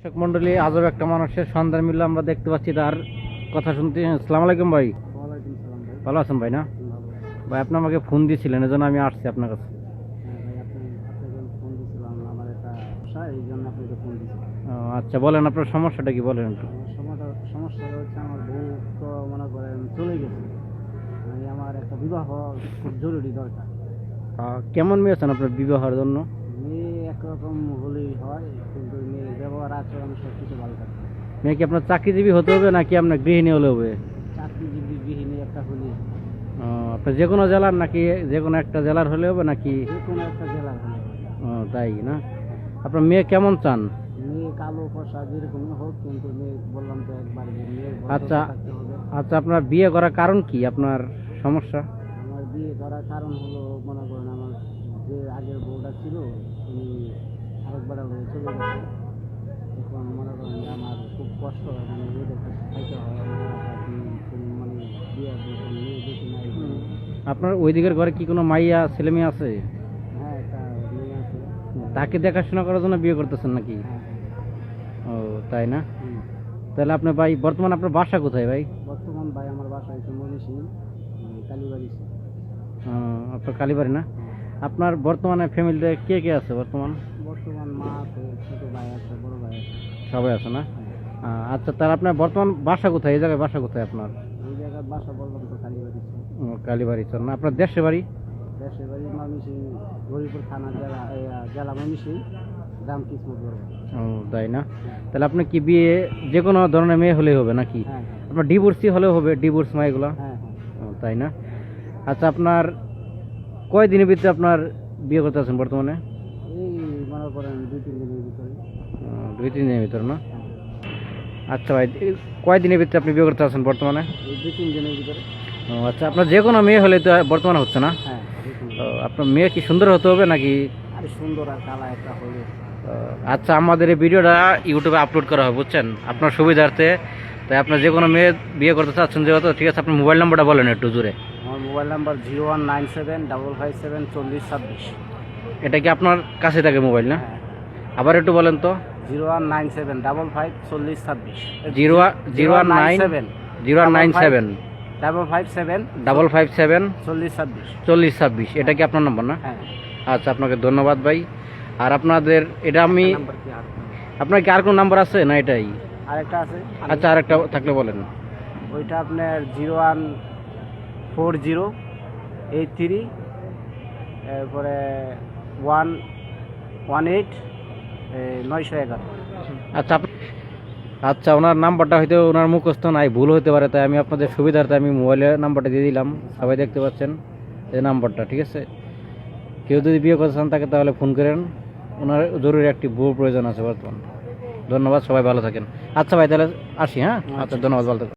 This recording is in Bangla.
দর্শক মন্ডলী, আজব একটা মানুষের সন্ধান মিললে আমরা দেখতে পাচ্ছি, তার কথা শুনতে। আসসালামু আলাইকুম ভাই। ওয়ালাইকুম সালাম ভাই। ভালো আছেন ভাই? না ভালো। ভাই, আপনি আমাকে ফোন দিয়েছিলেন, এজন্য আমি আসছি আপনার কাছে। হ্যাঁ ভাই, আপনাকে ফোন দিয়েছিলাম, আমার একটা সমস্যা, এই জন্য আপনাকে ফোন দিয়েছিলাম। আচ্ছা, বলেন আপনার সমস্যাটা কি, বলেন একটু। আমার সমস্যাটা হচ্ছে, আমার বউ তো মনে করেন চলে গেছে, মানে আমার একটা বিবাহ খুব জরুরি দরকার। কেমন মেয়ে আছেন আপনার বিবাহের জন্য? মেয়ে একরকম হলেই হয়, কিন্তু মেয়ের ব্যবহার আচরণ সব কিছু ভালো থাকে। মেয়ে কি আপনার চাকরিজীবী হতে হবে নাকি আপনার গৃহিণী হলে হবে? চাকরিজীবী গৃহিণী একটা হলেই হয়। আপনার যে কোনো জেলার নাকি যে কোনো একটা জেলার হলে হবে নাকি? যে কোনো একটা জেলার হলে হয়। তাই না? আপনার মেয়ে কেমন চান? মেয়ে কালো ফসা যেরকমই হোক, কিন্তু মেয়ে বললাম তো একবার যে মেয়ের ভদ্রতা আচ্ছা থাকতে হবে। আচ্ছা, আপনার বিয়ে করার কারণ কি, আপনার সমস্যা? আমার বিয়ে করার কারণ হলো, মনে করেন আমার যে আগের বউটা ছিল, উনি আরেকবার হয়ে চলে গেছে। এখন মনে করেন যে আমার খুব কষ্ট হয়, মানে মেয়েদের কাছে খাইতে হয়, মানে বিয়ের যখন মেয়ে দেখি নাই। আপনার ওই দিকের ঘরে কি কোনো মাইয়া ছেলে মেয়ে আছে? হ্যাঁ, একটা মেয়ে আছে। তাকে দেখাশোনা করার জন্য বিয়ে করতেছেন নাকি? হ্যাঁ, ও তাই না? হুম। তাহলে আপনি ভাই বর্তমানে আপনার বাসা কোথায় ভাই? বর্তমান ভাই আমার বাসা হচ্ছে মনীষী, কালীবাড়ি। আপনার কালীবাড়ি না? আপনার বর্তমানে ফ্যামিলিতে কে কে আছে বর্তমান? বর্তমান মা আছে, ছোট ভাই আছে, বড় ভাই আছে। সবাই আছে না? হ্যাঁ। আচ্ছা, তাহলে আপনার বর্তমান বাসা কোথায়? এই জায়গায় বাসা কোথায় আপনার? এই জায়গার বাসা বললাম তো কালীবাড়ি। কালীবাড়ি চর না? আপনার দেশের বাড়ি? দেশের বাড়ি ময়মনসিং, গরিপুর থানা, জেলা ময়মনসিং, গ্রাম কিসমতগড়। ও তাই না? তাহলে আপনি কি বিয়ে যে কোনো ধরনের মেয়ে হলেই হবে নাকি? হ্যাঁ, আপনার ডিভোর্সই হলেও হবে, ডিভোর্স মা এগুলো? হ্যাঁ, হ্যাঁ। তাই না? আচ্ছা, আপনার কয় দিনের ভিতরে আপনার বিয়ে করতে আছেন বর্তমানে? এই মনে করেন 2-3 দিনের ভিতরে। 2-3 দিনের ভিতরে না? হ্যাঁ, আচ্ছা ভাই, কয় দিনের ভিতরে আপনি বিয়ে করতে আছেন বর্তমানে? এই 2-3 দিনের ভিতরে। আচ্ছা, আপনার যে কোনো মেয়ে হলে তো বর্তমানে হচ্ছে না? হ্যাঁ, আপনার মেয়ে কি সুন্দর হতে হবে নাকি? আরে সুন্দর আর কালা একটা হলে। আচ্ছা, আমাদের এই ভিডিওটা ইউটিউবে আপলোড করা হয়, বুঝছেন, আপনার সুবিধার্থে। তাই আপনার যে কোনো মেয়ে বিয়ে করতে চাচ্ছেন যেহেতু, ঠিক আছে, আপনার মোবাইল নাম্বারটা বলেন একটু জোরে। আমার মোবাইল নাম্বার 0197557426। এটা কি আপনার কাছে থাকে মোবাইল না? হ্যাঁ, আবার একটু বলেন তো। 0197554426। 0197 557 557 4026। 4026। এটা কি আপনার নাম্বার না? হ্যাঁ। আচ্ছা, আপনাকে ধন্যবাদ ভাই। আর আপনাদের এটা আমি, নাম্বার কি আর? আপনার কি আর কোনো নাম্বার আছে না এটাই? আরেকটা আছে। আচ্ছা, আরেকটা থাকলে বলেন। ওইটা আপনার 014083, এরপরে 118 911। আচ্ছা আচ্ছা, ওনার নাম্বারটা হয়তো ওনার মুখস্থ নাই, ভুল হতে পারে, তাই আমি আপনাদের সুবিধার্থে আমি মোবাইলের নাম্বারটা দিয়ে দিলাম। সবাই দেখতে পাচ্ছেন এই নাম্বারটা, ঠিক আছে? কেউ যদি বিয়ে করতে চান তাকে তাহলে ফোন করেন, ওনার জরুরি একটি বউ প্রয়োজন আছে বর্তমান। ধন্যবাদ, সবাই ভালো থাকেন। আচ্ছা ভাই, তাহলে আসি। হ্যাঁ, আচ্ছা, ধন্যবাদ, ভালো থাকেন।